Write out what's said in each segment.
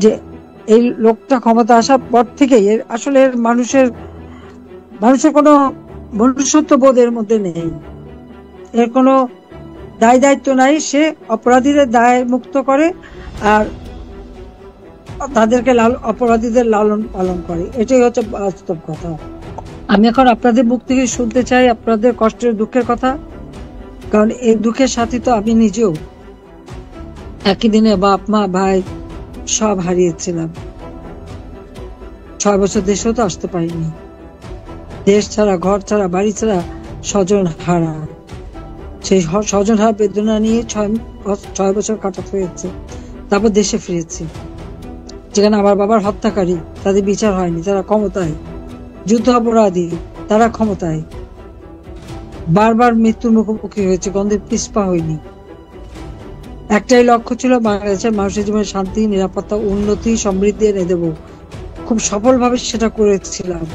যে এই লোকটা ক্ষমতা আসার পর থেকে আসলে মানুষের কোনো মনুষ্যত্ব বোধের মধ্যে নেই, এর কোনো দায় দায়িত্ব নাই। সে অপরাধীদের দায় মুক্ত করে আর তাদেরকে অপরাধীদের লালন পালন করে, এটাই হচ্ছে বাস্তব কথা। আমি এখন আপনাদের মুখ থেকে শুনতে চাই আপনাদের কষ্টের দুঃখের কথা, কারণ এই দুঃখের সাথে তো আমি নিজেও একই দিনে বাপ মা ভাই সব হারিয়েছিলাম। 6 বছর দেশেও তো আসতে পারিনি, দেশ ছাড়া ঘর ছাড়া বাড়ি ছাড়া স্বজন হারা, সেই স্বজন হারা বেদনা নিয়ে 6 বছর কাটাতে হয়েছে। তারপর দেশে ফিরেছি, যেখানে আমার বাবার হত্যাকারী তাদের বিচার হয়নি, তারা ক্ষমতায়, যুদ্ধ অপরাধী তারা ক্ষমতায়, বারবার মৃত্যুর মুখোমুখি হয়েছে, গন্ধে পিছপা হয়নি। একটাই লক্ষ্য ছিল বাংলাদেশের মানুষের জীবনে শান্তি, নিরাপত্তা, উন্নতি, সমৃদ্ধি এনে দেব। খুব সফলভাবে সেটা করেছিলাম।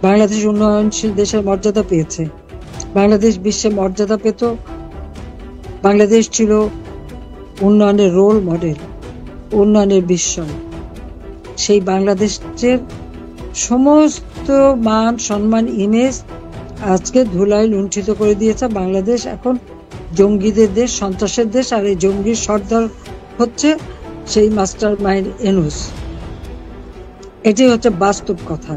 বাংলাদেশ উন্নয়নশীল দেশের মর্যাদা পেয়েছে, বাংলাদেশ বিশ্বে মর্যাদা পেত, বাংলাদেশ ছিল উন্নয়নের রোল মডেল, উন্নয়নের বিস্ময়। সেই বাংলাদেশের সমস্ত মান সম্মান ইমেজ আজকে ধুলায় লুণ্ঠিত করে দিয়েছে। বাংলাদেশ এখন জঙ্গিদের দেশ, সন্ত্রাসের দেশ, আর এই জঙ্গির সর্দার হচ্ছে সেই মাস্টার মাইন্ড ইউনূস। এটাই হচ্ছে বাস্তব কথা।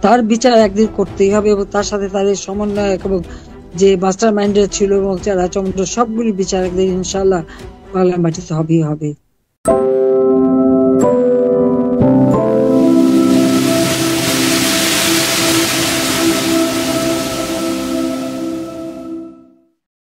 তার বিচার একদিন করতেই হবে এবং তার সাথে তার এই সমন্বয়ক এবং যে মাস্টার মাইন্ডের ছিল এবং যারা চন্দ্র, সবগুলি বিচার একদিন ইনশাল্লাহ বাংলা মাটিতে হবেই হবে।